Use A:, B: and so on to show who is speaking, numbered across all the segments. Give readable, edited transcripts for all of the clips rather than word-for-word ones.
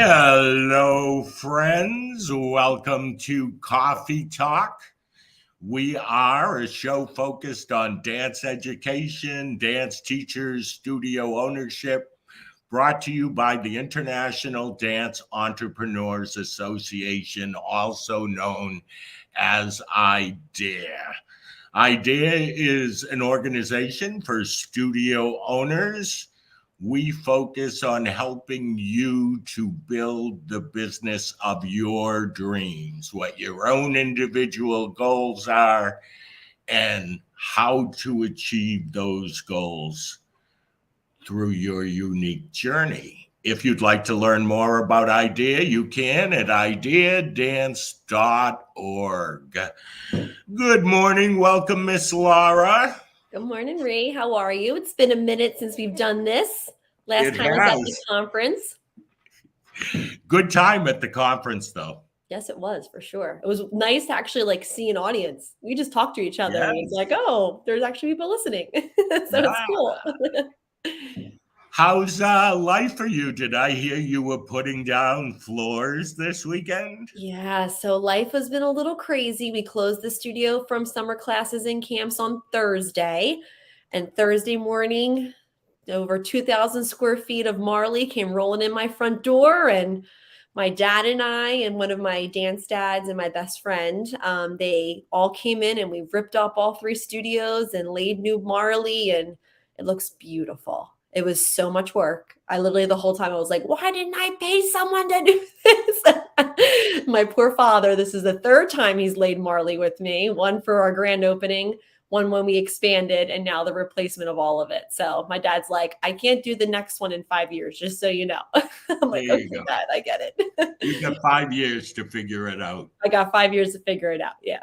A: Hello, friends. Welcome to Coffee Talk. We are a show focused on dance education, dance teachers, studio ownership, brought to you by the International Dance Entrepreneurs Association, also known as IDEA. IDEA is an organization for studio owners. We focus on helping you to build the business of your dreams, what your own individual goals are, and how to achieve those goals through your unique journey. If you'd like to learn more about IDEA, you can at ideadance.org. Good morning. Welcome, Miss Laura.
B: Good morning, Ray. How are you? It's been a minute since we've done this. Last time was at the conference.
A: Good time at the conference, though.
B: Yes, it was, for sure. It was nice to actually see an audience. We just talked to each other. Yes. It's like, oh, there's actually people listening. So It's cool.
A: How's life for you? Did I hear you were putting down floors this weekend?
B: Yeah, so life has been a little crazy. We closed the studio from summer classes and camps on Thursday. And Thursday morning, over 2,000 square feet of Marley came rolling in my front door. And my dad and I and one of my dance dads and my best friend, they all came in and we ripped up all 3 studios and laid new Marley. And it looks beautiful. It was so much work. I literally the whole time I was like, why didn't I pay someone to do this? My poor father, this is the 3rd time he's laid Marley with me, one for our grand opening, one when we expanded, and now the replacement of all of it. So my dad's like, I can't do the next one in 5 years, just so you know. I'm like, okay, Dad, I get it.
A: You got 5 years to figure it out.
B: I got 5 years to figure it out. Yeah.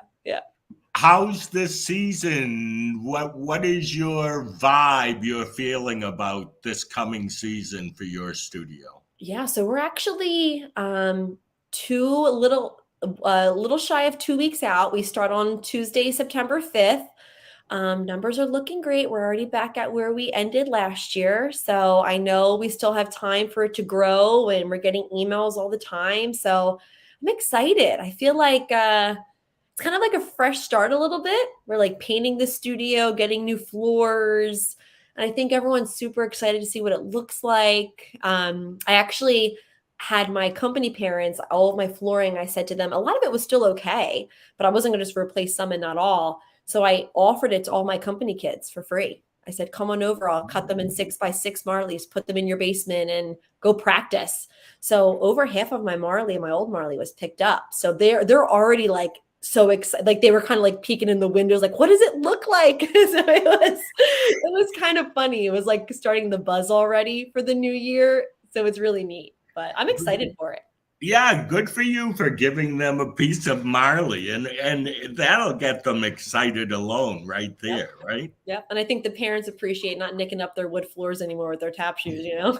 A: How's this season? What is your vibe you're feeling about this coming season for your studio?
B: Yeah, so we're actually a little shy of 2 weeks out. We start on Tuesday, September 5th. Numbers are looking great. We're already back at where we ended last year. So I know we still have time for it to grow, and we're getting emails all the time. So I'm excited. I feel like it's kind of like a fresh start a little bit. We're like painting the studio, getting new floors. And I think everyone's super excited to see what it looks like. I actually had my company parents, all of my flooring, I said to them, a lot of it was still okay, but I wasn't going to just replace some and not all. So I offered it to all my company kids for free. I said, come on over. I'll cut them in 6x6 Marleys, put them in your basement and go practice. So over half of my Marley, my old Marley, was picked up. So they're already like so excited. Like they were kind of like peeking in the windows, like, what does it look like? So it was kind of funny. It was like starting the buzz already for the new year. So it's really neat, but I'm excited for it.
A: Yeah, good for you for giving them a piece of Marley, and that'll get them excited alone right there,
B: yep.
A: Right?
B: Yep. And I think the parents appreciate not nicking up their wood floors anymore with their tap shoes, you know?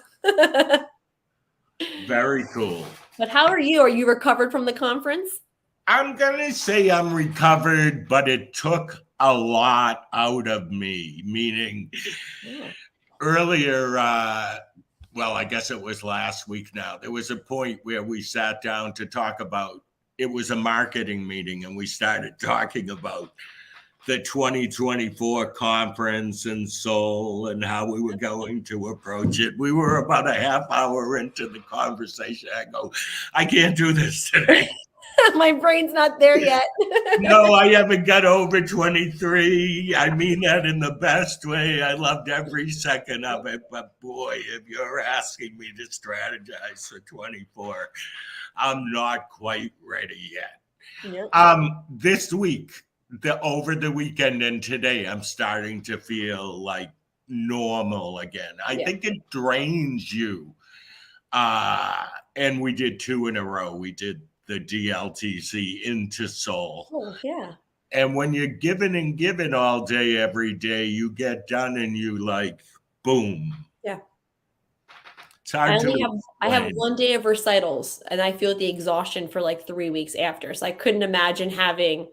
A: Very cool.
B: But how are you? Are you recovered from the conference?
A: I'm going to say I'm recovered, but it took a lot out of me, meaning earlier, well, I guess it was last week now, there was a point where we sat down to talk about, it was a marketing meeting, and we started talking about the 2024 conference in Seoul and how we were going to approach it. We were about a half hour into the conversation. I go, I can't do this today.
B: My brain's not there yet.
A: No, I haven't got over 23. I mean that in the best way. I loved every second of it. But boy, if you're asking me to strategize for 24, I'm not quite ready yet. Yep. This week, over the weekend and today, I'm starting to feel like normal again. I think it drains you. And we did 2 in a row. We did the DLTC into Seoul.
B: Oh, yeah.
A: And when you're giving and giving all day, every day, you get done and you like, boom.
B: Yeah.
A: It's hard
B: I have 1 day of recitals, and I feel the exhaustion for like 3 weeks after. So I couldn't imagine having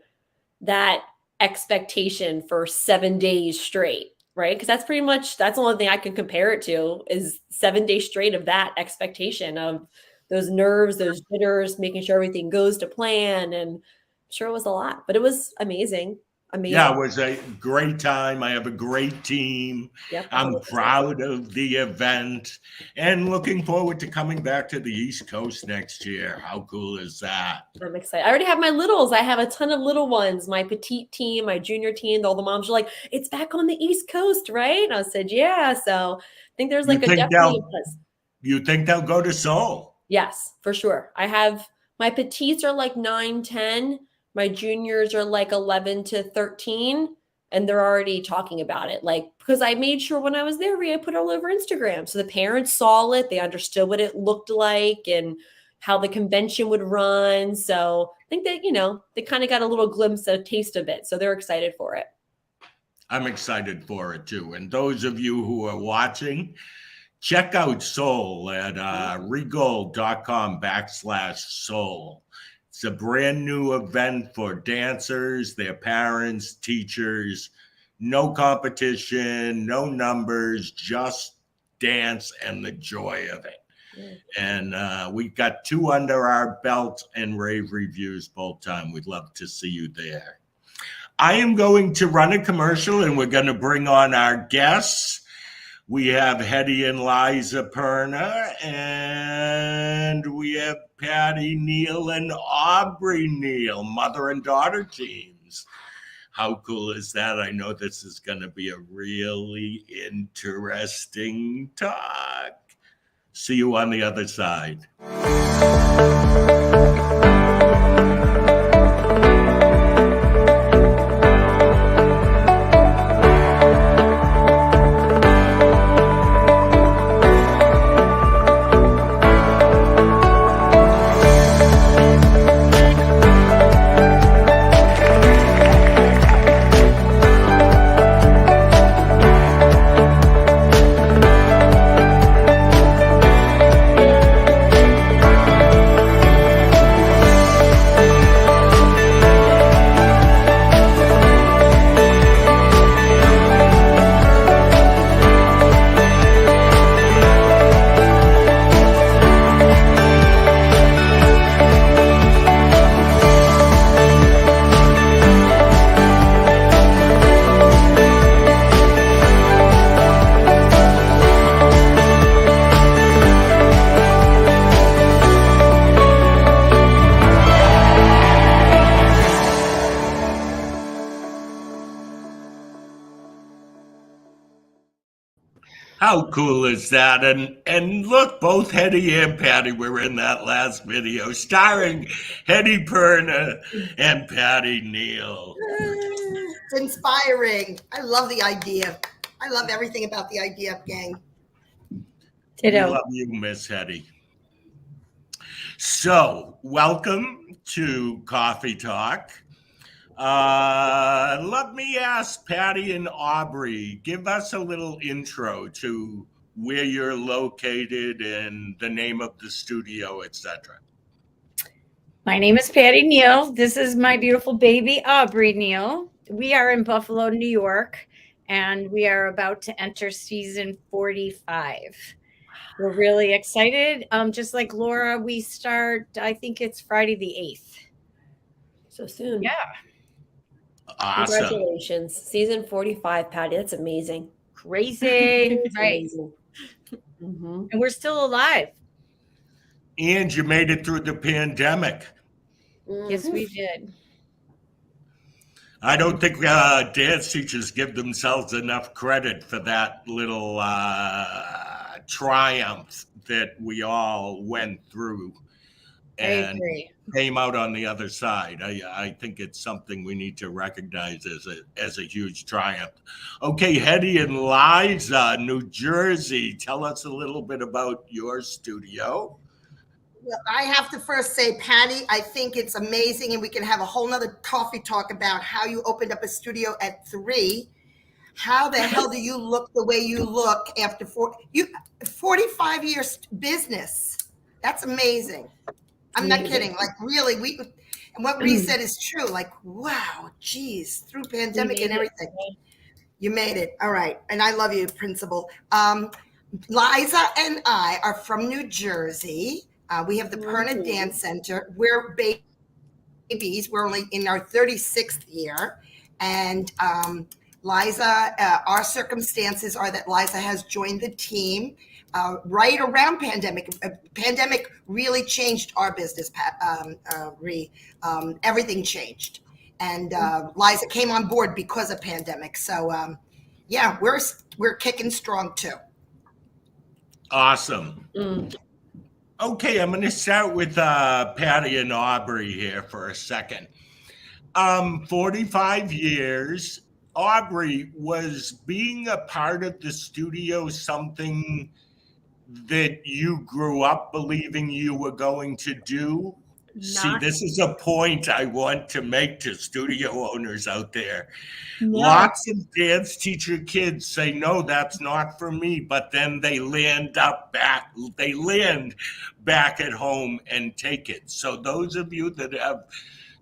B: that expectation for 7 days straight, right? Because that's the only thing I can compare it to is 7 days straight of that expectation of those nerves, those jitters, making sure everything goes to plan. And I'm sure it was a lot, but it was amazing.
A: Yeah,
B: Amazing.
A: it was a great time. I have a great team.
B: Yep.
A: I'm
B: 100%.
A: proud of the event and looking forward to coming back to the East Coast next year. How cool is that?
B: I'm excited. I already have my littles. I have a ton of little ones. My petite team, my junior team, all the moms are like, it's back on the East Coast, right? And I said, yeah. So I think there's
A: You
B: like a
A: think
B: definitely
A: they'll you think they'll go to Seoul?
B: yes, for sure. I have my petites are like 9, 10. My juniors are like 11 to 13. And they're already talking about it. Like, because I made sure when I was there, I put it all over Instagram. So the parents saw it, they understood what it looked like and how the convention would run. So I think that, they kind of got a little glimpse, a taste of it. So they're excited for it.
A: I'm excited for it too. And those of you who are watching, check out Soul at regold.com/Soul. It's a brand new event for dancers, their parents, teachers. No competition, no numbers, just dance and the joy of it. And we got 2 under our belt and rave reviews both time. We'd love to see you there. I am going to run a commercial and we're going to bring on our guests. We have Hedy and Liza Perna, and we have Patty Neal and Aubrey Neal, mother and daughter teams. How cool is that? I know this is going to be a really interesting talk. See you on the other side. How cool is that? And look, both Hedy and Patty were in that last video, starring Hedy Perna and Patty Neal.
C: It's inspiring. I love the idea. I love everything about the idea, gang.
A: We love you, Miss Hedy. So, welcome to Coffee Talk. Let me ask Patty and Aubrey, give us a little intro to where you're located and the name of the studio, etc.
D: My name is Patty Neal. This is my beautiful baby, Aubrey Neal. We are in Buffalo, New York, and we are about to enter season 45. We're really excited. Just like Laura, we start, I think it's Friday the 8th.
B: So soon.
D: Yeah.
A: Awesome.
B: Congratulations. Season 45, Patty. That's amazing.
D: Crazy. Right.
B: Amazing. Mm-hmm.
D: And we're still alive.
A: And you made it through the pandemic.
D: Yes, we did.
A: I don't think dance teachers give themselves enough credit for that little triumph that we all went through and came out on the other side. I think it's something we need to recognize as a huge triumph. Okay, Hedy and Liza, New Jersey. Tell us a little bit about your studio.
C: Well, I have to first say, Patty, I think it's amazing, and we can have a whole nother coffee talk about how you opened up a studio at 3. How the hell do you look the way you look after 45 years business? That's amazing. I'm not kidding. Like, really, and what Ree said is true. Like, wow, geez, through pandemic and everything. You made it. All right. And I love you, Principal. Liza and I are from New Jersey. We have the Perna Dance Center. We're babies. We're only in our 36th year. And Liza, our circumstances are that Liza has joined the team right around pandemic. Pandemic really changed our business, everything changed. And Liza came on board because of pandemic. So yeah, we're kicking strong too.
A: Awesome. Okay, I'm going to start with Patty and Aubrey here for a second. 45 years. Aubrey, was being a part of the studio something that you grew up believing you were going to do? See, this is a point I want to make to studio owners out there.
B: No.
A: Lots of dance teacher kids say, no, that's not for me. But then they land back at home and take it. So those of you that have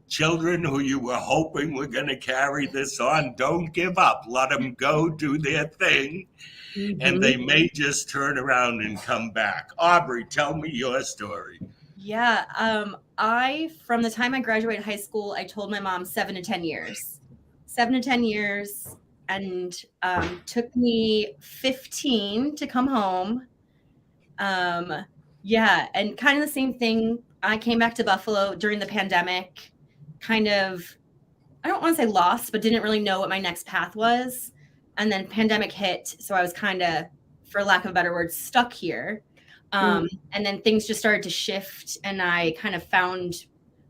A: children who you were hoping were going to carry this on, don't give up. Let them go do their thing. And they may just turn around and come back. Aubrey, tell me your story.
E: Yeah. From the time I graduated high school, I told my mom 7 to 10 years. 7 to 10 years. And took me 15 to come home. Yeah. And kind of the same thing. I came back to Buffalo during the pandemic, kind of, I don't want to say lost, but didn't really know what my next path was. And then pandemic hit. So I was kind of, for lack of a better word, stuck here. And then things just started to shift, and I kind of found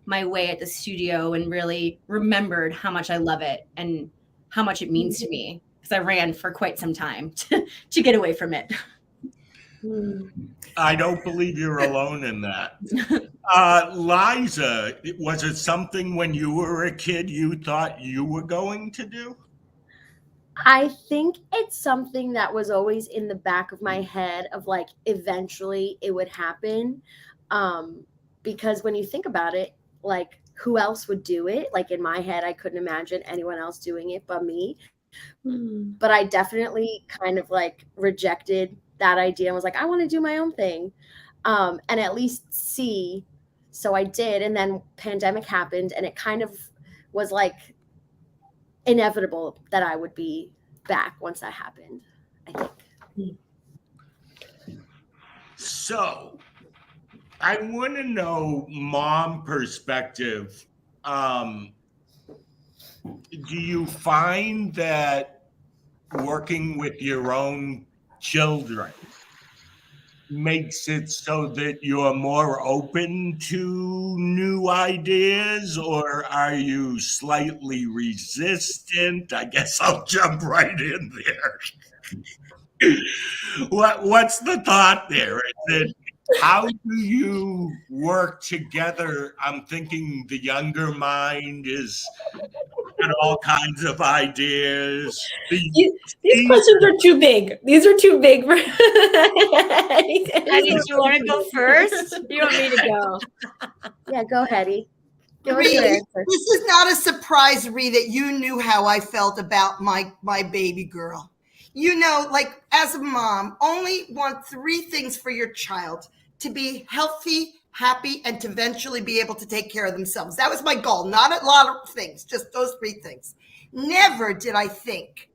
E: my way at the studio and really remembered how much I love it and how much it means to me, because I ran for quite some time to get away from it.
A: I don't believe you're alone in that. Liza, was it something when you were a kid you thought you were going to do?
F: I think it's something that was always in the back of my head of like, eventually it would happen. Because when you think about it, like, who else would do it? Like, in my head, I couldn't imagine anyone else doing it but me. But I definitely kind of like rejected that idea and was like, I want to do my own thing. And at least see. So I did. And then pandemic happened, and it kind of was like inevitable that I would be back once that happened, I think.
A: So I want to know mom perspective. Do you find that working with your own children makes it so that you're more open to new ideas, or are you slightly resistant? I guess I'll jump right in there. What's the thought there? Is it, how do you work together? I'm thinking the younger mind is got all kinds of ideas.
B: These questions are too big. These are too big for.
D: Hedy, do you want to go first? You want me to go?
F: Yeah, go Hedy. Give us
C: Ree,
F: your answer.
C: this is not a surprise, Ree, that you knew how I felt about my baby girl. You know, like, as a mom, only want 3 things for your child: to be healthy, happy, and to eventually be able to take care of themselves. That was my goal. Not a lot of things, just those 3 things. Never did I think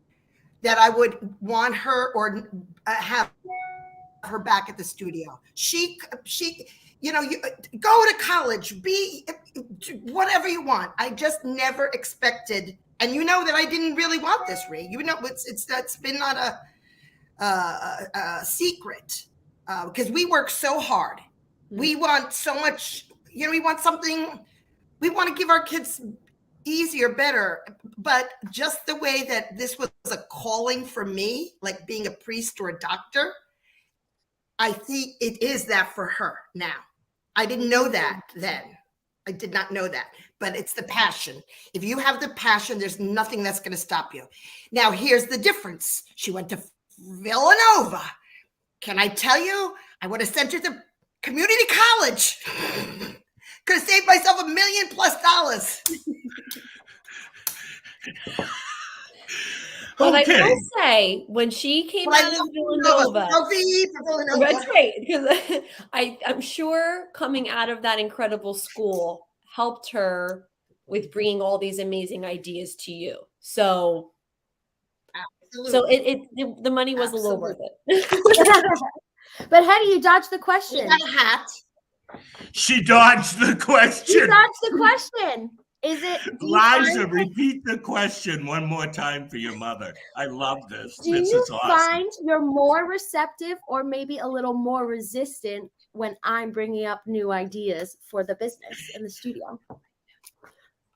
C: that I would want her or have her back at the studio. She, you know, you go to college, be whatever you want. I just never expected, and you know that I didn't really want this, Ree. You know, that's been not a secret, because we work so hard. We want so much, you know, we want something, we want to give our kids easier, better. But just the way that this was a calling for me, like being a priest or a doctor, I think it is that for her now. I didn't know that then. I did not know that, but it's the passion. If you have the passion, there's nothing that's going to stop you. Now, here's the difference. She went to Villanova. Can I tell you, I would have sent her to community college. Could have saved myself $1 million+.
B: But I
A: Okay.
B: will say, when she came
C: But I
B: out of
C: love
B: Villanova,
C: Trophy for Villanova.
B: that's right, because I'm sure coming out of that incredible school helped her with bringing all these amazing ideas to you. So
C: Absolutely.
B: the money was a little worth it.
F: But Hedy, you dodged the
C: You
F: question.
C: got a hat.
A: She dodged the
F: You
A: question.
F: dodged the question. Is it
A: Liza, repeat the question one more time for your mother. I love this.
F: do
A: This
F: you
A: is awesome.
F: find you're more receptive or maybe a little more resistant when I'm bringing up new ideas for the business in the studio?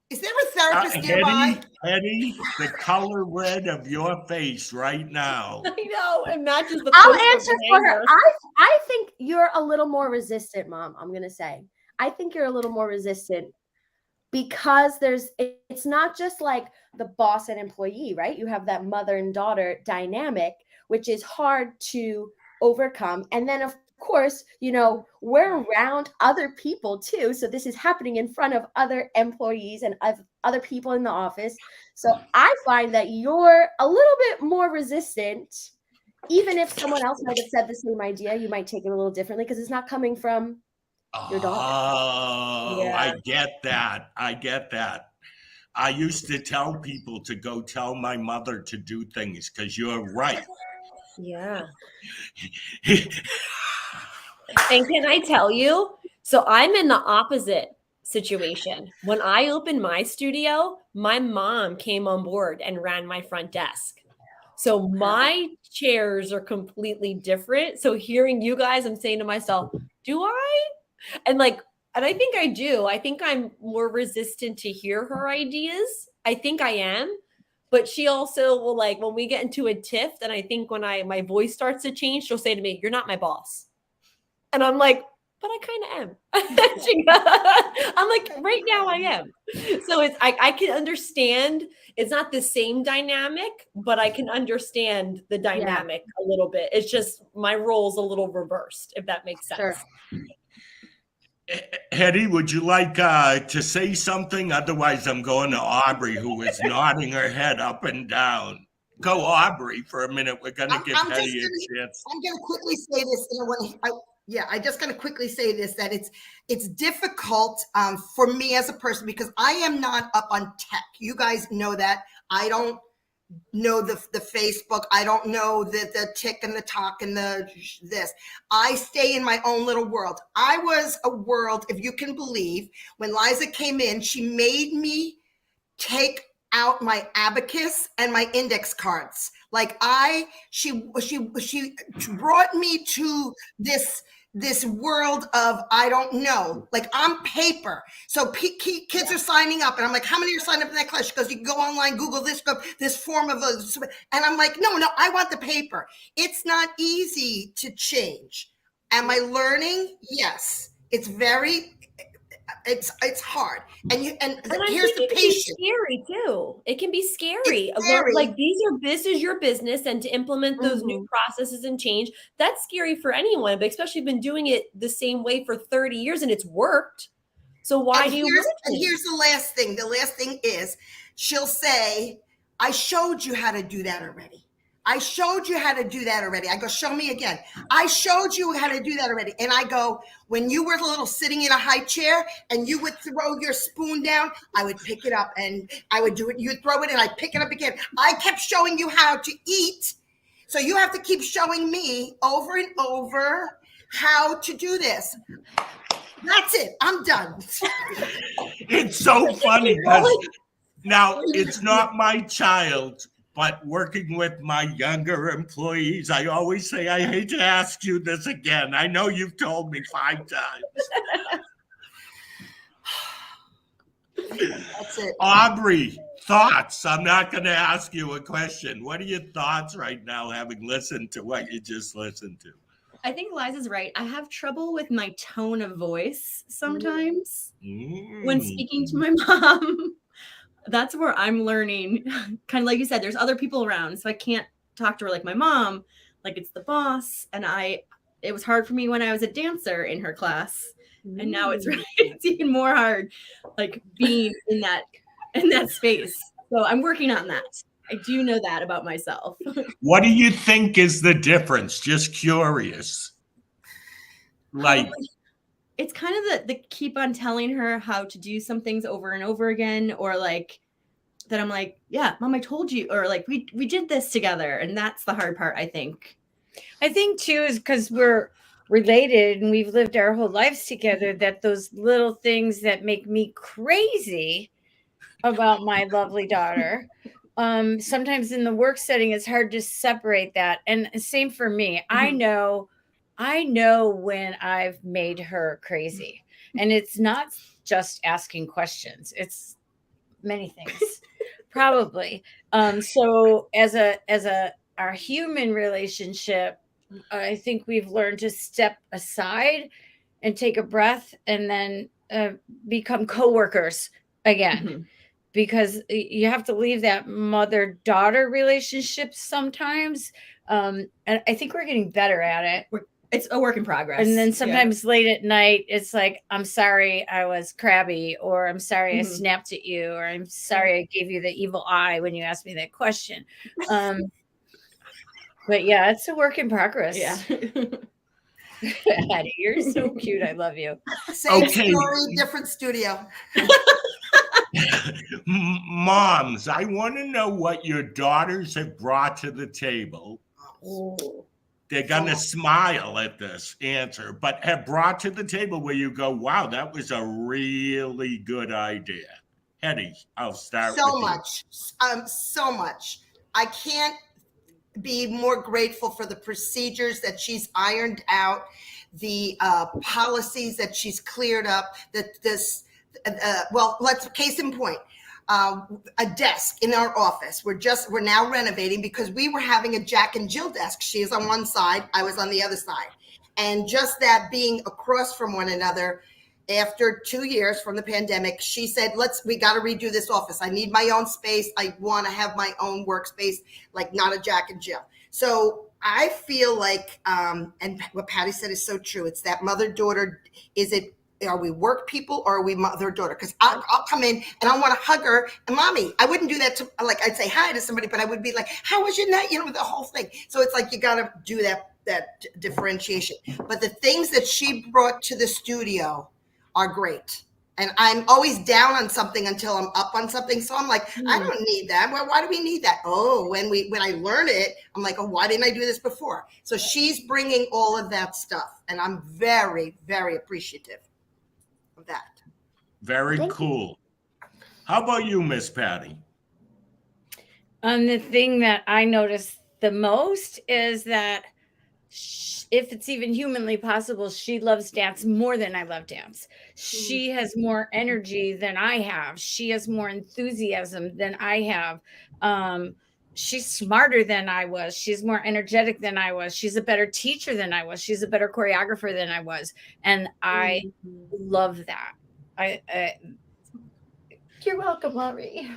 C: Is there a therapist nearby?
A: Hedy, the color red of your face right now.
B: I know, it matches the
F: I'll
B: poster
F: answer for her.
B: hanger.
F: I think you're a little more resistant, Mom. I'm gonna say. I think you're a little more resistant because it's not just like the boss and employee, right? You have that mother and daughter dynamic, which is hard to overcome. And then of course, we're around other people too. So this is happening in front of other employees and other people in the office. So I find that you're a little bit more resistant. Even if someone else might have said the same idea, you might take it a little differently because it's not coming from your daughter.
A: Oh,
B: Yeah.
A: I get that. I used to tell people to go tell my mother to do things because you're right.
B: Yeah. And can I tell you? So I'm in the opposite situation. When I opened my studio, my mom came on board and ran my front desk. So my chairs are completely different. So hearing you guys, I'm saying to myself, do I? And I think I do. I think I'm more resistant to hear her ideas. I think I am. But she also will, like, when we get into a tiff, and I think when my voice starts to change, she'll say to me, "You're not my boss." And I'm like, but I kind of am. I'm like, right now I am. So I can understand. It's not the same dynamic, but I can understand the dynamic a little bit. It's just my role's a little reversed, if that makes sense.
F: Sure.
A: Hedy, would you like to say something? Otherwise, I'm going to Aubrey, who is nodding her head up and down. Go, Aubrey, for a minute. We're going to give Hedy a chance.
C: I'm going to quickly say this. I just going to quickly say this, that it's difficult for me as a person because I am not up on tech. You guys know that. I don't know the Facebook. I don't know the tick and the talk and this. I stay in my own little world. I was a world, if you can believe, when Liza came in, she made me take out my abacus and my index cards. Like she brought me to this world of, I don't know, like I'm paper. So kids are signing up and I'm like, how many are signing up in that class? She goes, you can go online, Google this form of and I'm like, no, I want the paper. It's not easy to change. Am I learning? Yes. It's hard. And here's the patience.
B: It's scary too. It can be scary.
C: It's scary.
B: Like this is your business, and to implement those new processes and change, that's scary for anyone, but especially been doing it the same way for 30 years and it's worked. So why do you want to?
C: And here's the last thing. The last thing is she'll say, I showed you how to do that already. I showed you how to do that already. I go, show me again. I showed you how to do that already. And I go, when you were little sitting in a high chair and you would throw your spoon down, I would pick it up and I would do it. You'd throw it and I'd pick it up again. I kept showing you how to eat. So you have to keep showing me over and over how to do this. That's it. I'm done.
A: It's so funny because now it's not my child, but working with my younger employees, I always say, I hate to ask you this again. I know you've told me 5 times.
C: That's it.
A: Aubrey, thoughts? I'm not going to ask you a question. What are your thoughts right now, having listened to what you just listened to?
E: I think Liza's right. I have trouble with my tone of voice sometimes when speaking to my mom. That's where I'm learning. Kind of like you said, there's other people around, so I can't talk to her like my mom, like it's the boss. And it was hard for me when I was a dancer in her class, and now it's even more hard, like being in that space. So I'm working on that. I do know that about myself.
A: What do you think is the difference? Just curious. Like,
E: It's kind of the keep on telling her how to do some things over and over again, or like that I'm like, yeah, Mom, I told you, or like we did this together, and that's the hard part, I think.
D: I think too is because we're related and we've lived our whole lives together, that those little things that make me crazy about my lovely daughter, sometimes in the work setting it's hard to separate that. And same for me. I know when I've made her crazy, and it's not just asking questions, it's many things. Probably. So as our human relationship, I think we've learned to step aside and take a breath, and then become coworkers again, because you have to leave that mother-daughter relationship sometimes. And I think we're getting better at it.
E: It's a work in progress.
D: And then sometimes late at night, it's like, I'm sorry I was crabby, or I'm sorry I snapped at you, or I'm sorry I gave you the evil eye when you asked me that question. But yeah, it's a work in progress.
E: Yeah.
D: Hedy, you're so cute. I love you.
C: Same
A: Okay.
C: story, different studio.
A: Moms, I want to know what your daughters have brought to the table.
B: Ooh.
A: They're going to smile at this answer, but have brought to the table where you go, wow, that was a really good idea. Hedy, I'll start
C: So
A: with
C: much. So much. I can't be more grateful for the procedures that she's ironed out, the policies that she's cleared up, case in point, a desk in our office. We're now renovating because we were having a Jack and Jill desk. She is on one side, I was on the other side. And just that being across from one another, after 2 years from the pandemic, she said, we got to redo this office. I need my own space. I want to have my own workspace, like not a Jack and Jill. So I feel like, and what Patty said is so true. It's that mother-daughter. Are we work people or are we mother-daughter? Because I'll come in and I want to hug her. And Mommy, I wouldn't do that to, like, I'd say hi to somebody, but I would be like, how was your night? The whole thing. So it's like, you got to do that differentiation. But the things that she brought to the studio are great. And I'm always down on something until I'm up on something. So I'm like, I don't need that. Well, why do we need that? Oh, when I learn it, I'm like, oh, why didn't I do this before? So she's bringing all of that stuff. And I'm very, very appreciative of that.
A: Very cool. How about you, Miss Patty?
D: The thing that I noticed the most is that if it's even humanly possible, she loves dance more than I love dance. She has more energy than I have. She has more enthusiasm than I have. She's smarter than I was. She's more energetic than I was. She's a better teacher than I was. She's a better choreographer than I was. And I love that. You're welcome, Aubrey.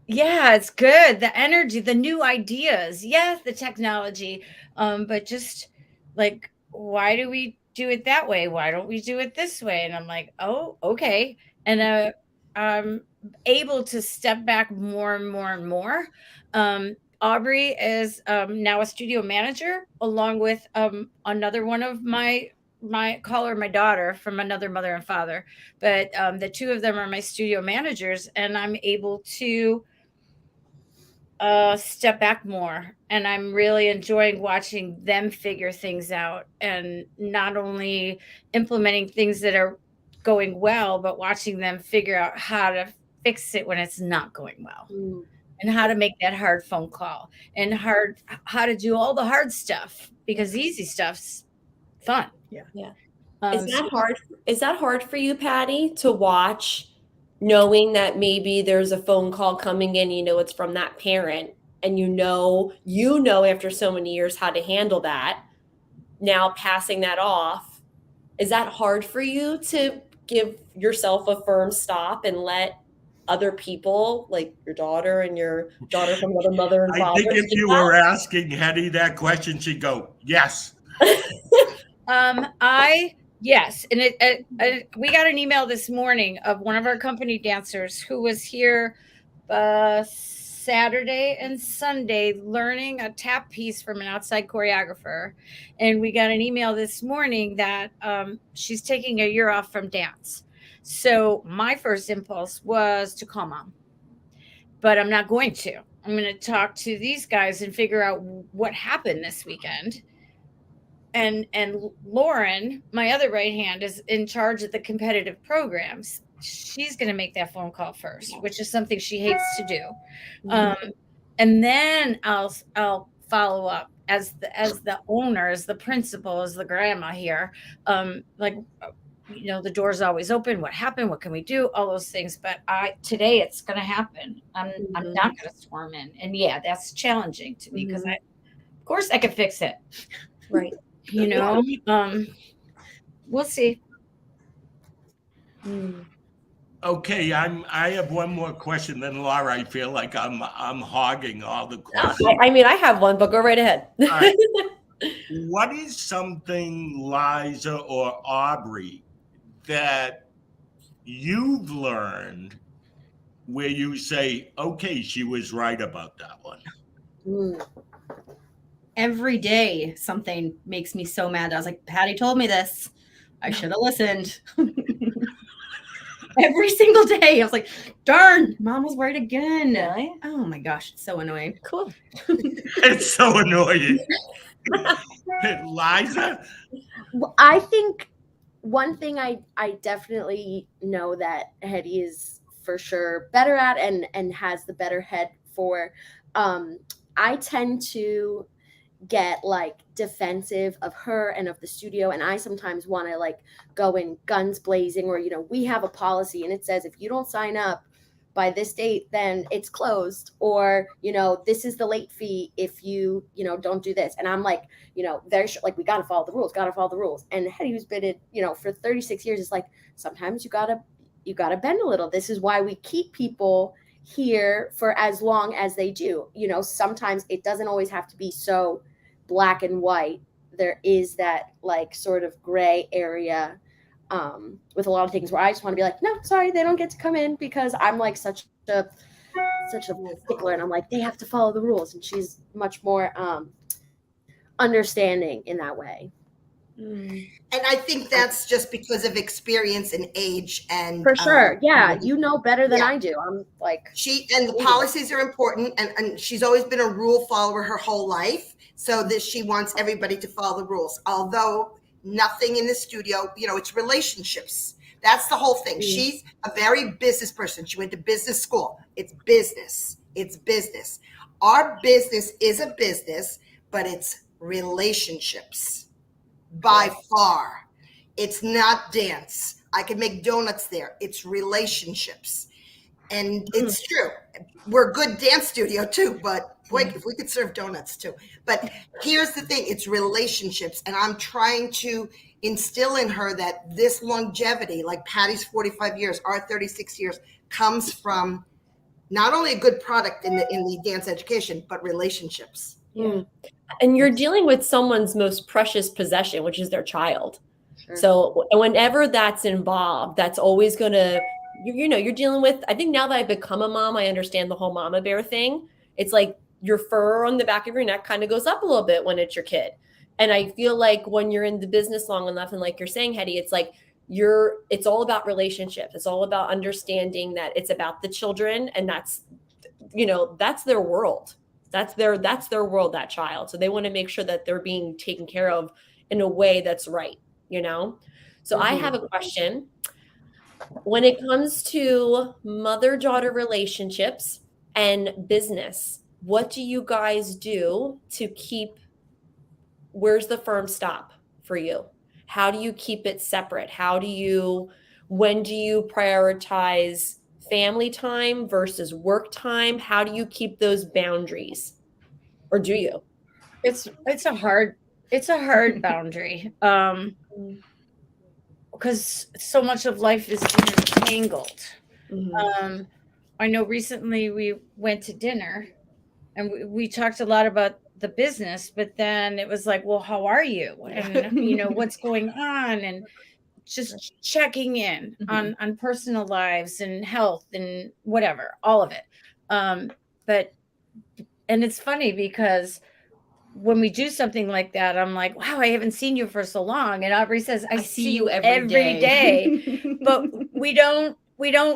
D: Yeah, it's good. The energy, the new ideas. Yes, the technology. But just like, why do we do it that way? Why don't we do it this way? And I'm like, oh, okay. And I'm able to step back more and more and more. Aubrey is now a studio manager, along with another one of my call her my daughter from another mother and father. But the two of them are my studio managers, and I'm able to step back more, and I'm really enjoying watching them figure things out, and not only implementing things that are going well, but watching them figure out how to fix it when it's not going well, and how to make that hard phone call, and how to do all the hard stuff, because the easy stuff's fun.
B: Yeah. Is that hard for you, Patty, to watch, knowing that maybe there's a phone call coming in, it's from that parent, and you know after so many years how to handle that, now passing that off? Is that hard for you to give yourself a firm stop and let other people, like your daughter and your daughter from another mother and father?
A: I think if you were asking Hedy that question, she'd go, yes.
D: Yes. And we got an email this morning of one of our company dancers who was here Saturday and Sunday learning a tap piece from an outside choreographer. And we got an email this morning that she's taking a year off from dance. So my first impulse was to call mom, but I'm not going to. I'm going to talk to these guys and figure out what happened this weekend. And Lauren, my other right hand, is in charge of the competitive programs. She's going to make that phone call first, which is something she hates to do. And then I'll follow up as the owner, as the principal, as the grandma here. Like, you know, the door's always open. What happened? What can we do? All those things. But today it's going to happen. I'm not going to storm in. And yeah, that's challenging to me because of course I can fix it.
B: Right.
D: You know, we'll see.
A: Okay, I have one more question. Then Laura, I feel like I'm hogging all the questions.
B: I mean, I have one, but go right ahead.
A: All right. What is something, Liza or Aubrey, that you've learned where you say, okay, she was right about that one?
E: Every day something makes me so mad. I was like, Patty told me this. I should have listened. Every single day. I was like, darn, mom was right again.
B: Really?
E: Oh my gosh, it's so annoying.
B: Cool.
A: It's so annoying. Liza?
F: Well, I think one thing I definitely know that Hedy is for sure better at and has the better head for, I tend to get like defensive of her and of the studio, and I sometimes want to like go in guns blazing, or, you know, we have a policy and it says if you don't sign up by this date then it's closed, or, you know, this is the late fee if you know, don't do this. And I'm like, you know, very like, we got to follow the rules. And Hedy, who's been in, you know, for 36 years, is like, sometimes you gotta bend a little. This is why we keep people here for as long as they do. You know, sometimes it doesn't always have to be so black and white. There is that like sort of gray area with a lot of things where I just want to be like, no, sorry, they don't get to come in, because I'm like such a stickler, and I'm like, they have to follow the rules. And she's much more understanding in that way.
C: And I think that's just because of experience and age, and
F: for sure. Yeah, you know better than I do. I'm like,
C: the policies are important, and she's always been a rule follower her whole life. So that she wants everybody to follow the rules. Although nothing in the studio, you know, it's relationships. That's the whole thing. She's a very business person. She went to business school. It's business. It's business. Our business is a business, but it's relationships by far. It's not dance. I can make donuts there. It's relationships. And it's true. We're a good dance studio too, but boy, if we could serve donuts too. But here's the thing, it's relationships. And I'm trying to instill in her that this longevity, like Patty's 45 years, our 36 years, comes from not only a good product in the dance education, but relationships.
B: Yeah. And you're dealing with someone's most precious possession, which is their child. Sure. So whenever that's involved, that's always going to, you know, you're dealing with, I think now that I've become a mom, I understand the whole mama bear thing. It's like your fur on the back of your neck kind of goes up a little bit when it's your kid. And I feel like when you're in the business long enough, and like you're saying, Hedy, it's like it's all about relationships. It's all about understanding that it's about the children, and that's, you know, that's their world. That's their world, that child. So they want to make sure that they're being taken care of in a way that's right, you know? So I have a question. When it comes to mother-daughter relationships and business, what do you guys do to keep, where's the firm stop for you? How do you keep it separate? When do you prioritize family time versus work time? How do you keep those boundaries? Or do you?
D: It's a hard boundary. Because so much of life is intertangled. I know recently we went to dinner and we talked a lot about the business, but then it was like, well, how are you? And, you know, what's going on? And just checking in on personal lives and health and whatever, all of it. But and it's funny because when we do something like that, I'm like, wow, I haven't seen you for so long. And Aubrey says, I see you every day. But we don't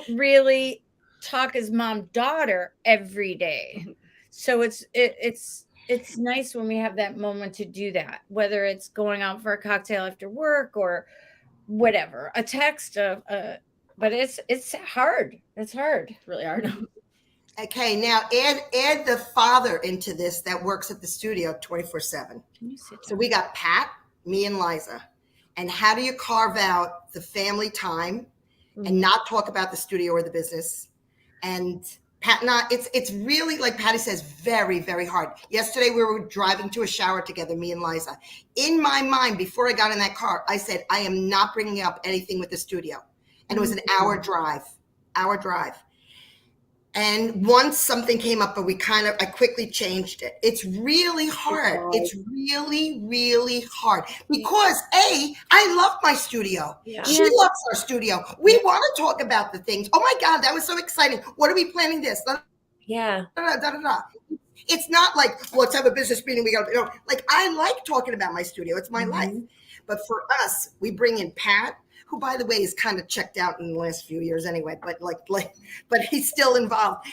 D: really talk as mom-daughter every day. So it's nice when we have that moment to do that, whether it's going out for a cocktail after work or whatever, a text, but it's hard. It's hard.
E: It's really hard.
C: Okay, now add the father into this that works at the studio 24/7.
D: Can you sit
C: So
D: down?
C: we got Pat, me, and Liza. And how do you carve out the family time and not talk about the studio or the business? And Pat and I, it's really, like Patty says, very, very hard. Yesterday we were driving to a shower together, me and Liza. In my mind, before I got in that car, I said, I am not bringing up anything with the studio. And it was an hour drive. And once something came up, but I quickly changed it. It's really hard. It's really, really hard because I love my studio.
B: Yeah.
C: She loves our studio. We want to talk about the things. Oh my God, that was so exciting. What are we planning this?
B: Yeah.
C: It's not like, let's have a business meeting. We got, like, I like talking about my studio. It's my life. But for us, we bring in Pat, who, by the way, is kind of checked out in the last few years anyway, but but he's still involved.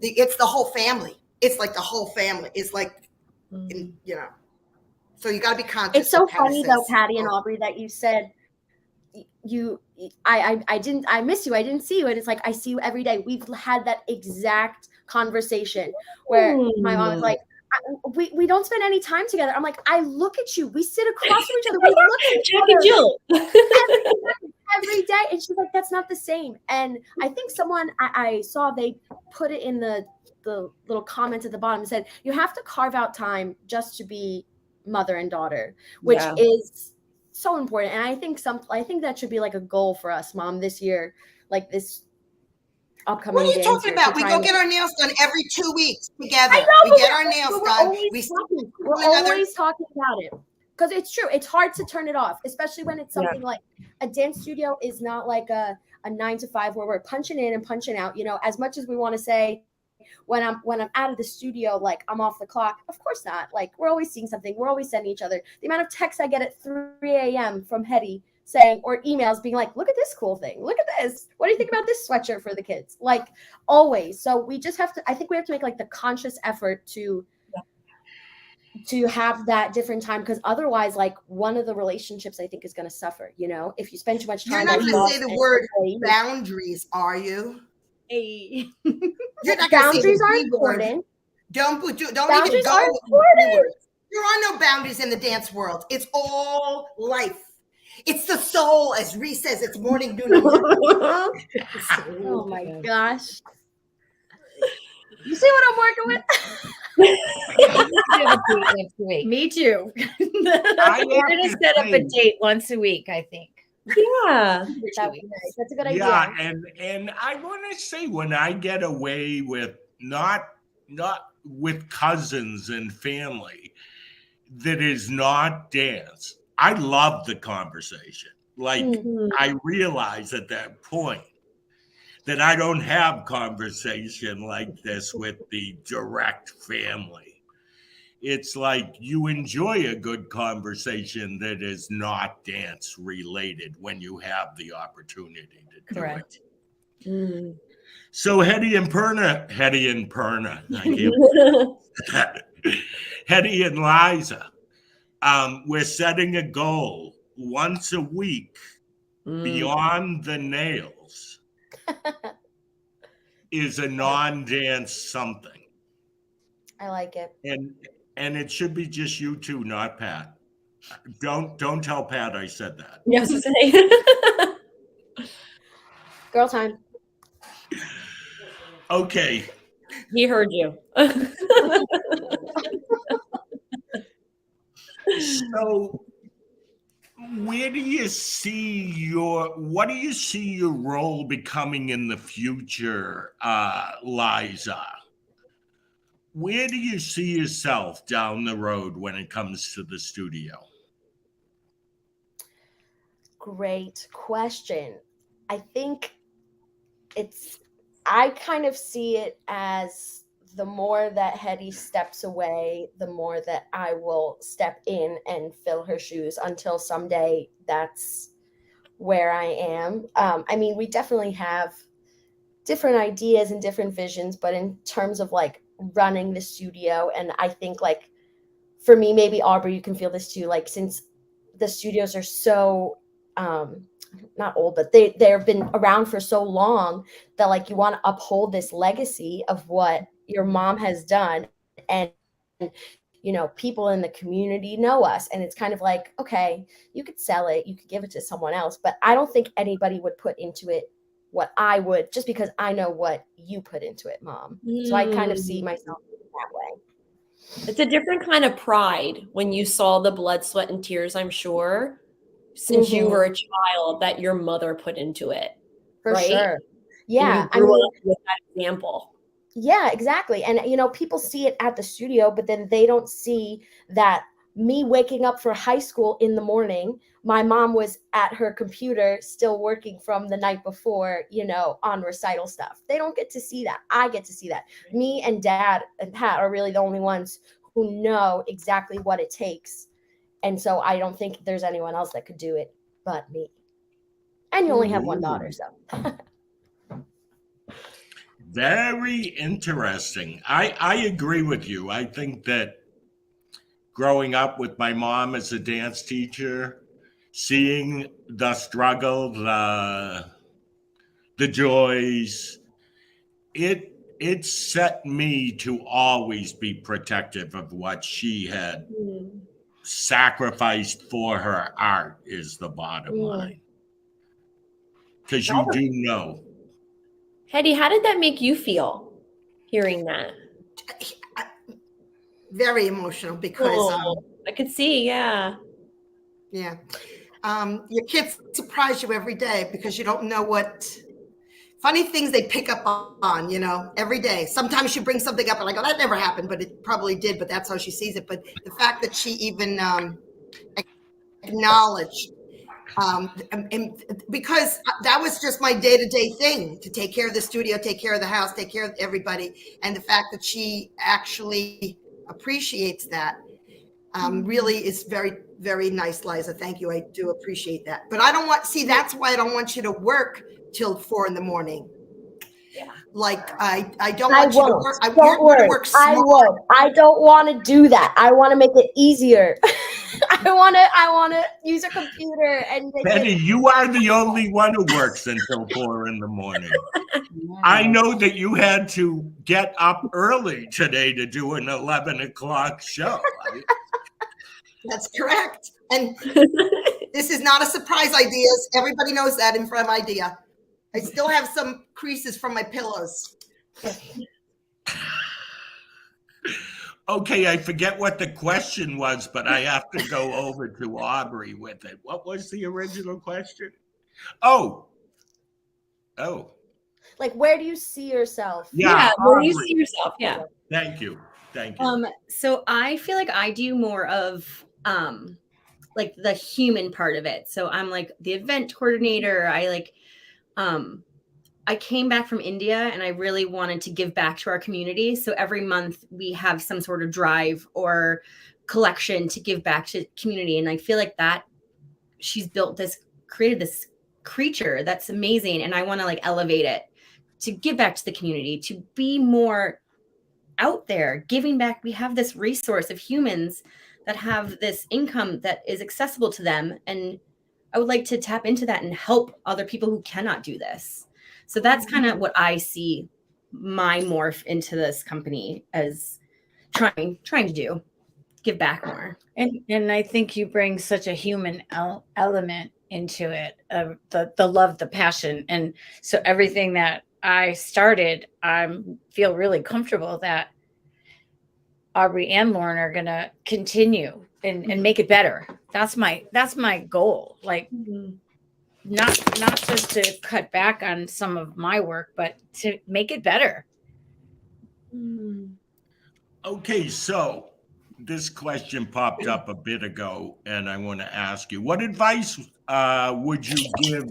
C: It's the whole family. It's like the whole family. It's like, so you got to be conscious.
F: It's so funny though, Patty and Aubrey, that you said I miss you. I didn't see you. And it's like, I see you every day. We've had that exact conversation where my mom is like, we don't spend any time together. I'm like, I look at you. We sit across from each other. We look at each other every day. And she's like, that's not the same. And I think someone I saw, they put it in the little comments at the bottom, and said, you have to carve out time just to be mother and daughter, which is so important. And I think that should be like a goal for us, Mom, this year, like this upcoming.
C: What are you talking about? We go get our nails done every 2 weeks together. We get our nails done.
F: We're always talking about it because it's true. It's hard to turn it off, especially when it's something like a dance studio is not like a 9 to 5 where we're punching in and punching out. As much as we want to say when I'm out of the studio, like I'm off the clock, of course not. Like we're always seeing something. We're always sending each other. The amount of texts I get at 3 a.m. from Hedy saying, or emails being like, look at this cool thing. Look at this. What do you think about this sweatshirt for the kids? Like always. So we just have to, I think we have to make like the conscious effort to have that different time, because otherwise, like one of the relationships I think is going to suffer, if you spend too much time.
C: You're not going to say the word boundaries, are you?
E: You're
C: not
F: boundaries are important.
C: Don't
F: boundaries
C: even go.
F: Are important.
C: There are no boundaries in the dance world. It's all life. It's the soul, as Reese says. It's morning, noon, and night.
F: Oh my gosh! You see what I'm working with?
D: Me too. We're gonna set up a date once a week, I think.
B: Yeah,
F: that's a good idea.
A: Yeah, and I want to say, when I get away with not with cousins and family that is not dance, I love the conversation. Like I realize at that point that I don't have conversation like this with the direct family. It's like you enjoy a good conversation that is not dance related when you have the opportunity to do it. So Hedy and Perna, Hedy and Liza, we're setting a goal once a week beyond the nails is a non-dance something.
F: I like it.
A: And it should be just you two, not Pat. Don't tell Pat I said that.
B: Yes.
F: Girl time.
B: Okay. He heard you.
A: So what do you see your role becoming in the future, Liza? Where do you see yourself down the road when it comes to the studio?
F: Great question. I think I kind of see it as the more that Hedy steps away, the more that I will step in and fill her shoes until someday that's where I am. I mean, we definitely have different ideas and different visions, but in terms of like running the studio, and I think like for me, maybe Aubrey, you can feel this too, like since the studios are so not old, but they've been around for so long that like you want to uphold this legacy of what your mom has done. And you know, people in the community know us, and it's kind of like, okay, you could sell it, you could give it to someone else, but I don't think anybody would put into it what I would, just because I know what you put into it, Mom. So I kind of see myself that way.
B: It's a different kind of pride when you saw the blood, sweat, and tears, I'm sure, since you were a child, that your mother put into it.
F: For
B: right?
F: sure. Yeah.
B: And you grew up with that example.
F: Yeah, exactly. And, you know, people see it at the studio, but then they don't see that me waking up for high school in the morning, my mom was at her computer still working from the night before, you know, on recital stuff. They don't get to see that. I get to see that. Me and Dad and Pat are really the only ones who know exactly what it takes. And so I don't think there's anyone else that could do it but me. And you only have one daughter, so.
A: Very interesting. I agree with you. I think that growing up with my mom as a dance teacher, seeing the struggle, the joys, it set me to always be protective of what she had sacrificed for her art, is the bottom line. Because you do know.
B: Hedy, how did that make you feel hearing that?
C: Very emotional because
B: I could see, yeah.
C: Yeah. Your kids surprise you every day because you don't know what funny things they pick up on, you know, every day. Sometimes you bring something up and I go, that never happened, but it probably did, but that's how she sees it. But the fact that she even acknowledged, and because that was just my day-to-day thing, to take care of the studio, take care of the house, take care of everybody. And the fact that she actually appreciates that really is very, very nice, Liza. Thank you. I do appreciate that. But I don't want, see, that's why I don't want you to work till 4 a.m.
B: Yeah.
C: Like I don't want you to work.
F: Don't worry. I won't. I don't want to do that. I want to make it easier. I want to use a computer and make
A: Betty, you are the only one who works until 4 a.m. I know that you had to get up early today to do an 11 o'clock show. Right?
C: That's correct. And this is not a surprise ideas. Everybody knows that Improv idea. I still have some creases from my pillows.
A: Okay, I forget what the question was, but I have to go over to Aubrey with it. What was the original question? Oh.
F: Like, where do you see yourself?
B: Yeah, where do you see yourself? Yeah.
A: Thank you.
E: So I feel like I do more of like the human part of it. So I'm like the event coordinator. I came back from India and I really wanted to give back to our community. So every month we have some sort of drive or collection to give back to the community. And I feel like that she's created this creature that's amazing. And I want to like elevate it to give back to the community, to be more out there, giving back. We have this resource of humans that have this income that is accessible to them. And I would like to tap into that and help other people who cannot do this. So that's kind of what I see my morph into this company as trying to do, give back more.
D: And I think you bring such a human element into it, the love, the passion. And so everything that I started, I feel really comfortable that Aubrey and Lauren are going to continue and make it better. That's my goal. Like, not just to cut back on some of my work, but to make it better.
A: Okay, so this question popped up a bit ago, and I want to ask you, what advice would you give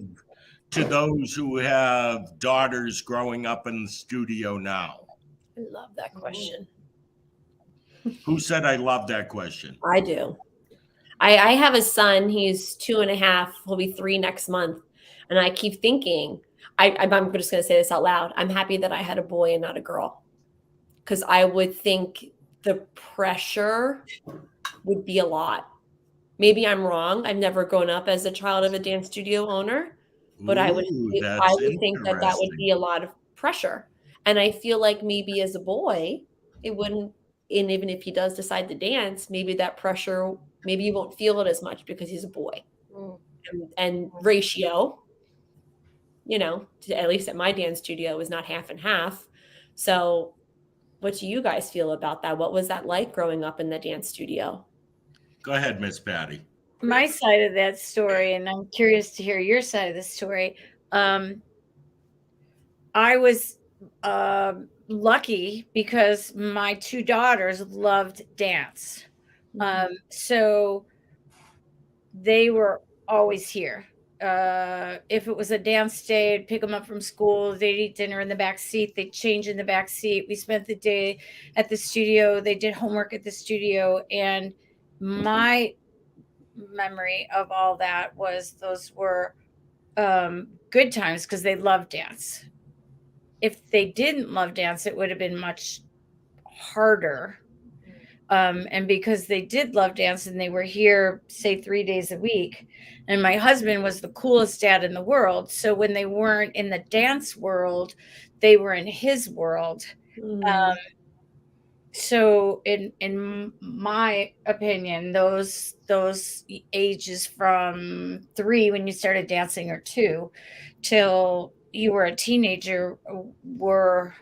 A: to those who have daughters growing up in the studio now?
B: I love that question.
A: Who said I love that question?
B: I do. I have a son. He's 2.5. He'll be 3 next month. And I keep thinking, I'm just going to say this out loud. I'm happy that I had a boy and not a girl. Because I would think the pressure would be a lot. Maybe I'm wrong. I've never grown up as a child of a dance studio owner. But I would think that would be a lot of pressure. And I feel like maybe as a boy, it wouldn't. And even if he does decide to dance, maybe that pressure, maybe you won't feel it as much because he's a boy. And ratio, at least at my dance studio, is not half and half. So what do you guys feel about that? What was that like growing up in the dance studio?
A: Go ahead, Miss Patty.
D: My side of that story, and I'm curious to hear your side of the story. I was lucky because my 2 daughters loved dance. So they were always here. If it was a dance day, I'd pick them up from school. They'd eat dinner in the back seat. They'd change in the back seat. We spent the day at the studio. They did homework at the studio. And my memory of all that was those were good times because they loved dance. If they didn't love dance, it would have been much harder. And because they did love dance and they were here, say 3 days a week, and my husband was the coolest dad in the world. So when they weren't in the dance world, they were in his world. So in my opinion, those ages from 3 when you started dancing or 2 till you were a teenager were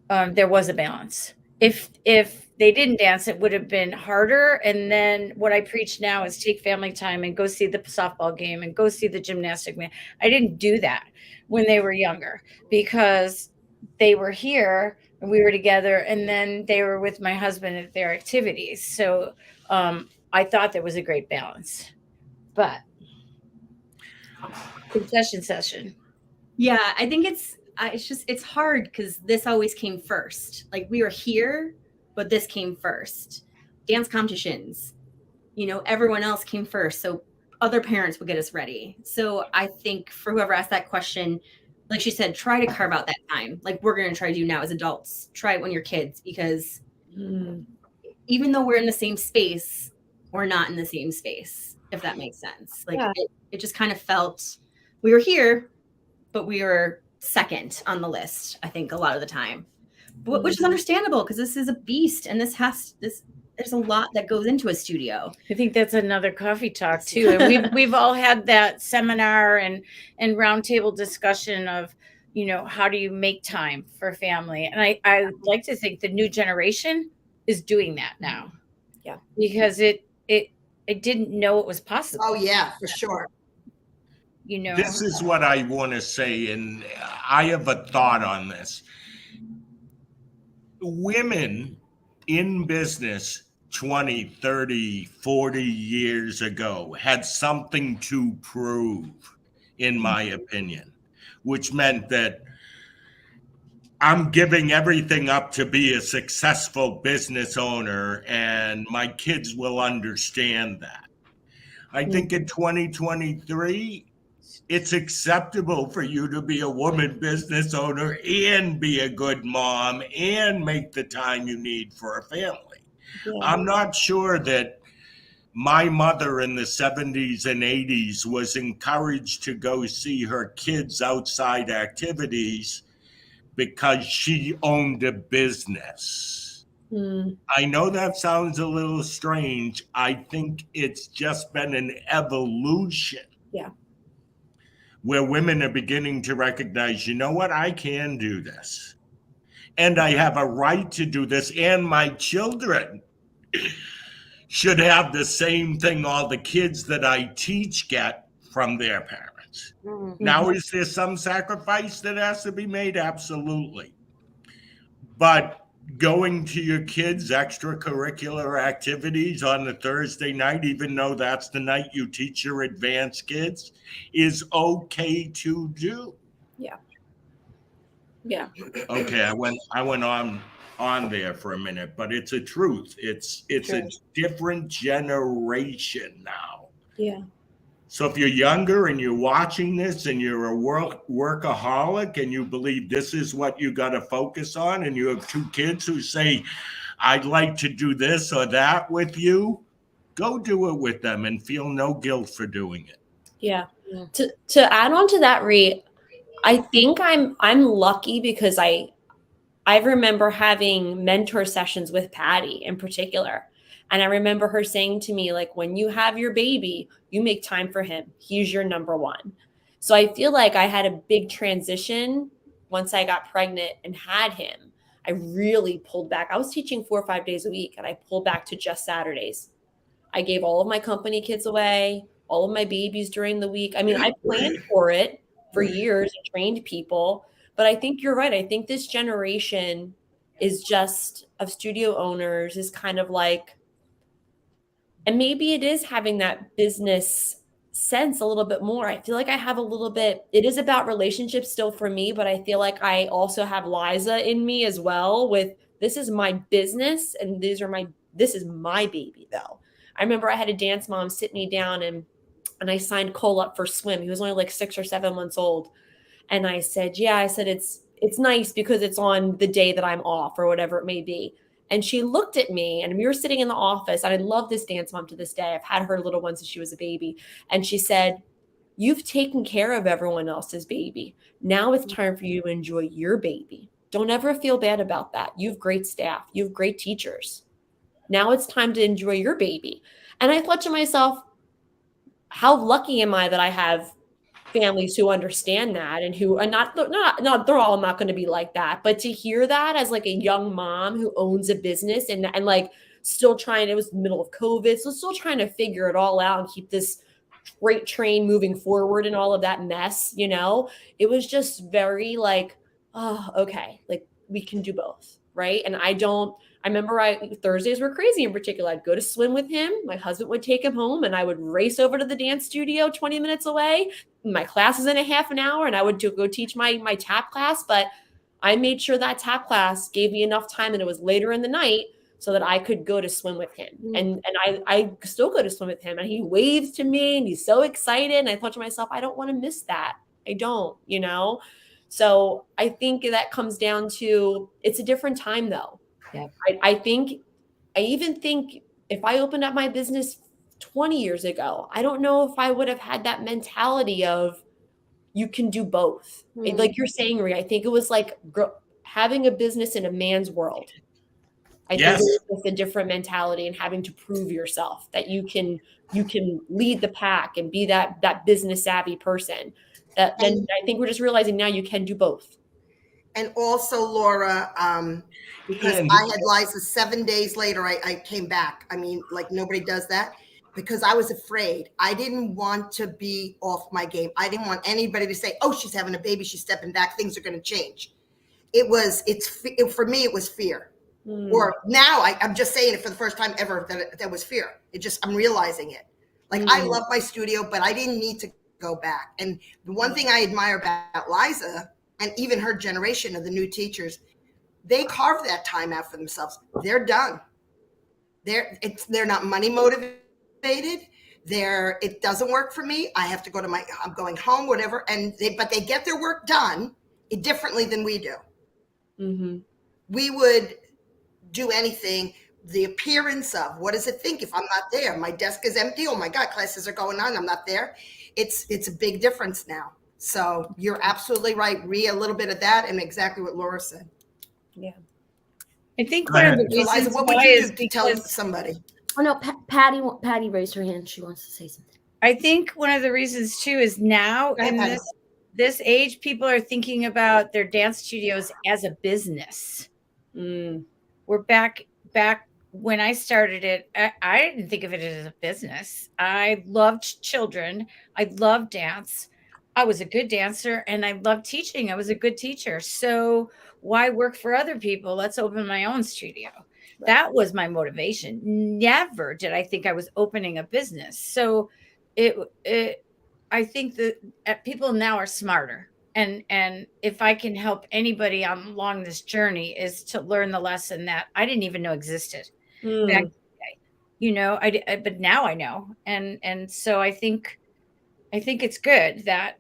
D: there was a balance. If they didn't dance, it would have been harder. And then what I preach now is take family time and go see the softball game and go see the gymnastic man. I didn't do that when they were younger because they were here and we were together, and then they were with my husband at their activities. So I thought there was a great balance. But confession session.
E: Yeah, I think it's hard because this always came first. Like we were here, but this came first. Dance competitions, everyone else came first. So other parents would get us ready. So I think for whoever asked that question, like she said, try to carve out that time. Like we're going to try to do now as adults. Try it when you're kids, because even though we're in the same space, we're not in the same space, if that makes sense. Like it just kind of felt we were here, but we were second on the list, I think, a lot of the time, which is understandable because this is a beast and there's a lot that goes into a studio.
D: I think that's another coffee talk too. And we've all had that seminar and roundtable discussion of, how do you make time for family? And I like to think the new generation is doing that now.
B: Yeah.
D: Because it didn't know it was possible.
C: Oh yeah, for sure.
A: This is what I want to say, and I have a thought on this. Women in business 20, 30, 40 years ago had something to prove, in my opinion, which meant that I'm giving everything up to be a successful business owner, and my kids will understand that. I think in 2023, it's acceptable for you to be a woman business owner and be a good mom and make the time you need for a family. Yeah. I'm not sure that my mother in the 70s and 80s was encouraged to go see her kids' outside activities because she owned a business. I know that sounds a little strange. I think it's just been an evolution.
B: Yeah.
A: Where women are beginning to recognize, what, I can do this. And I have a right to do this. And my children should have the same thing all the kids that I teach get from their parents. Mm-hmm. Now, is there some sacrifice that has to be made? Absolutely. But going to your kids' extracurricular activities on the Thursday night, even though that's the night you teach your advanced kids, is okay to do.
B: Yeah.
A: Okay, I went on there for a minute, but it's a truth. It's
B: True.
A: a different generation now.
B: Yeah.
A: So if you're younger and you're watching this and you're a workaholic and you believe this is what you got to focus on, and you have 2 kids who say, I'd like to do this or that with you, go do it with them and feel no guilt for doing it.
B: Yeah. To add on to that, Ree, I think I'm lucky because I remember having mentor sessions with Patty in particular. And I remember her saying to me, like, when you have your baby, you make time for him. He's your number one. So I feel like I had a big transition once I got pregnant and had him. I really pulled back. I was teaching 4 or 5 days a week, and I pulled back to just Saturdays. I gave all of my company kids away, all of my babies during the week. I mean, I planned for it for years and trained people. But I think you're right. I think this generation is just of studio owners is kind of like, and maybe it is having that business sense a little bit more. I feel like I have a little bit, it is about relationships still for me, but I feel like I also have Liza in me as well with this is my business and this is my baby though. I remember I had a dance mom sit me down and I signed Cole up for swim. He was only like 6 or 7 months old. And I said, it's nice because it's on the day that I'm off or whatever it may be. And she looked at me and we were sitting in the office. And I love this dance mom to this day. I've had her little one since she was a baby. And she said, you've taken care of everyone else's baby. Now it's time for you to enjoy your baby. Don't ever feel bad about that. You have great staff. You have great teachers. Now it's time to enjoy your baby. And I thought to myself, how lucky am I that I have families who understand that and who are not they're all not going to be like that, but to hear that as like a young mom who owns a business and like still trying, it was the middle of COVID, so still trying to figure it all out and keep this freight train moving forward and all of that mess, it was just very like, oh, okay, like we can do both, right? And I remember Thursdays were crazy in particular. I'd go to swim with him. My husband would take him home and I would race over to the dance studio 20 minutes away. My class is in a half an hour and I would go teach my tap class. But I made sure that tap class gave me enough time and it was later in the night so that I could go to swim with him. And I still go to swim with him and he waves to me and he's so excited. And I thought to myself, I don't want to miss that. I don't, So I think that comes down to, it's a different time though.
D: Yeah.
B: I even think if I opened up my business 20 years ago, I don't know if I would have had that mentality of you can do both. Like you're saying, Rhea, I think it was like having a business in a man's world. I think it was a different mentality and having to prove yourself that you can lead the pack and be that business savvy person. And I think we're just realizing now you can do both.
C: And also, Laura, because I had Liza 7 days later, I came back. I mean, like nobody does that because I was afraid. I didn't want to be off my game. I didn't want anybody to say, oh, she's having a baby. She's stepping back. Things are going to change. For me, it was fear. Or now I'm just saying it for the first time ever that was fear. I'm realizing it. Like I love my studio, but I didn't need to go back. And the one thing I admire about Liza and even her generation of the new teachers, they carve that time out for themselves. They're done. They're not money motivated. It doesn't work for me. I have to go I'm going home, whatever. But they get their work done differently than we do. Mm-hmm. We would do anything, the appearance of, what does it think if I'm not there? My desk is empty. Oh my God, classes are going on. I'm not there. It's a big difference now. So you're absolutely right. A little bit of that and exactly what Laura said.
B: Yeah.
D: I think one of the reasons
C: Liza, what would you do to tell somebody?
F: Oh no, Patty raised her hand. She wants to say something.
D: I think one of the reasons too is now in this age, people are thinking about their dance studios as a business. We're back when I started it. I didn't think of it as a business. I loved children. I loved dance. I was a good dancer and I loved teaching. I was a good teacher. So why work for other people? Let's open my own studio. That was my motivation. Never did I think I was opening a business. So I think that people now are smarter. And if I can help anybody along this journey is to learn the lesson that I didn't even know existed back in the day. You know, but now I know. And so I think it's good that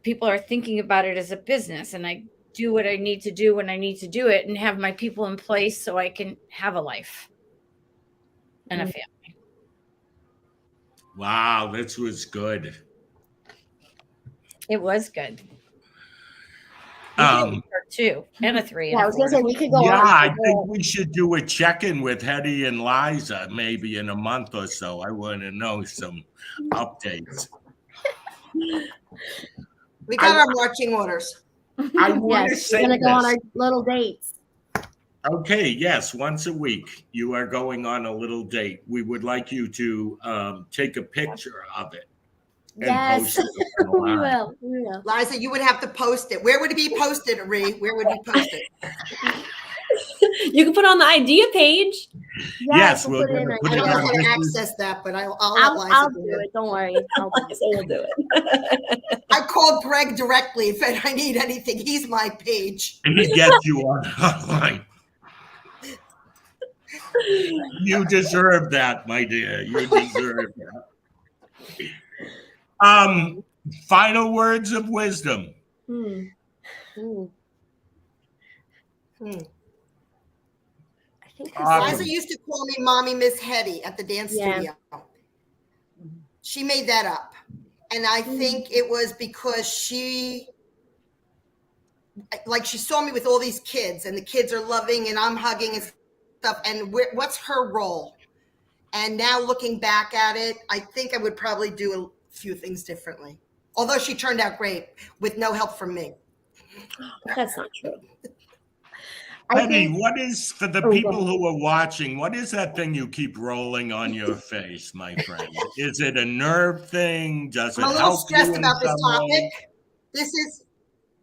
D: people are thinking about it as a business, and I do what I need to do when I need to do it and have my people in place so I can have a life and a family.
A: Wow, this was good.
D: It was good.
A: Um,
D: We did a 2 and a 3.
F: Yeah, I was gonna say we could go
A: yeah,
F: on.
A: I think we should do a check-in with Hedy and Liza maybe in a month or so. I want to know some updates.
C: We got our marching orders.
A: I want to
F: Yes,
A: say
F: we're gonna go on our
A: this.
F: little dates.
A: Okay, yes, once a week you are going on a little date. We would like you to take a picture of it and
F: Yes,
A: post it
F: we
A: online.
F: will. We will.
C: Liza, you would have to post it. Where would it be posted, Ree? Where would you post it?
B: You can put it on the idea page.
A: Yes, we'll
F: put it in our
A: put
C: I
A: it
C: don't know
A: on
C: how to
A: this.
C: access that, but I'll let Liza
F: I'll
C: do
F: do
C: it.
F: it. Don't worry. I'll do it.
B: So we'll do it.
C: I called Greg directly if I need anything. He's my page.
A: He gets you online. You deserve that, my dear. You deserve that. Final words of wisdom.
F: Hmm. I think
C: Liza used to call me Mommy Miss Hedy at the dance studio. She made that up. And I think it was because she saw me with all these kids and the kids are loving and I'm hugging and stuff. And what's her role? And now looking back at it, I think I would probably do a few things differently. Although she turned out great with no help from me.
B: That's not true.
A: Hedy, what is, for the people who are watching, what is that thing you keep rolling on your face, my friend? Is it a nerve thing? Does it
C: I'm a little
A: help
C: stressed
A: you in
C: about this
A: some
C: topic.
A: way?
C: This is,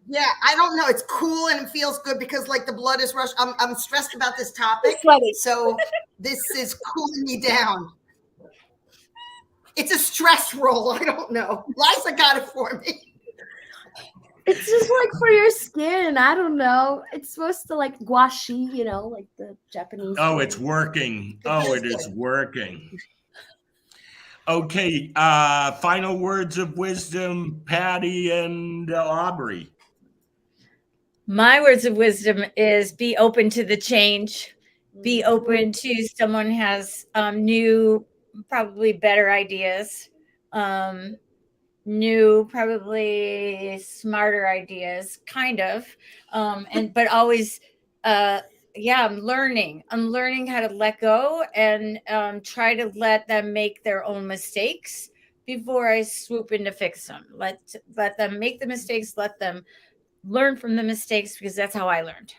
C: yeah, I don't know. It's cool and it feels good because like the blood is rushing. I'm stressed about this topic. So this is cooling me down. It's a stress roll. I don't know. Liza got it for me.
F: It's just like for your skin. I don't know. It's supposed to like gua shi, you know, like the Japanese.
A: Oh, it's working. Oh, it is working. Okay. Final words of wisdom, Patty and Aubrey.
D: My words of wisdom is be open to the change. Be open to someone has new, probably better ideas. New, probably smarter ideas, kind of. But always, I'm learning how to let go and try to let them make their own mistakes before I swoop in to fix them. Let them make the mistakes, let them learn from the mistakes, because that's how I learned.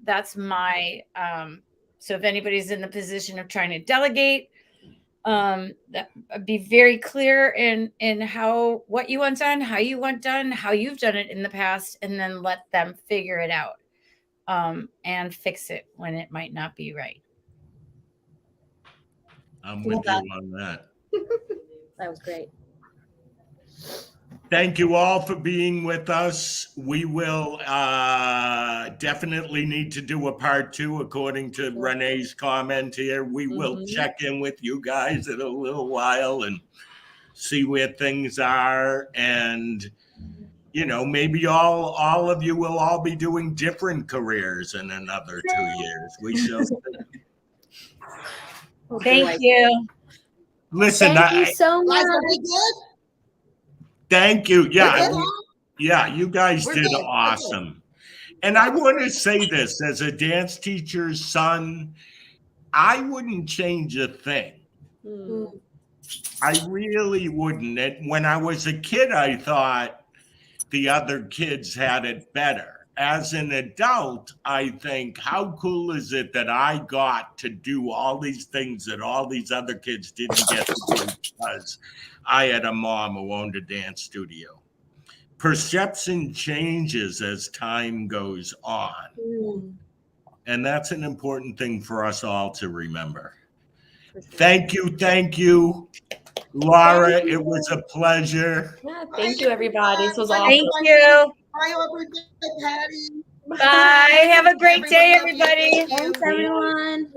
D: That's my, so if anybody's in the position of trying to delegate, be very clear in what you want done, how you want done, how you've done it in the past, and then let them figure it out and fix it when it might not be right.
A: I'm with you on that.
F: That was great.
A: Thank you all for being with us. We will definitely need to do a part 2 according to Renee's comment here. We will check in with you guys in a little while and see where things are. And, you know, maybe all of you will all be doing different careers in another 2 years. We shall see.
D: Thank you.
A: Listen,
F: Thank you so much.
C: Liza, we good?
A: Thank you. Yeah.
C: We're good,
A: Yeah, you guys
C: We're
A: did
C: good.
A: awesome. And I want to say this as a dance teacher's son, I wouldn't change a thing. I really wouldn't. And when I was a kid, I thought the other kids had it better. As an adult, I think, how cool is it that I got to do all these things that all these other kids didn't get to do because I had a mom who owned a dance studio. perception changes as time goes on.
F: Mm,
A: And that's an important thing for us all to remember.
F: for sure.
A: Thank you, Laura.
B: Thank you.
A: It was a pleasure.
B: Yeah, thank you, everybody. This was awesome.
D: Thank you.
C: Bye, Aubrey. Bye, Patty.
D: Bye. Have a great day,
C: Everyone, love you.
D: everybody.
C: Thank you.
F: Thanks, everyone.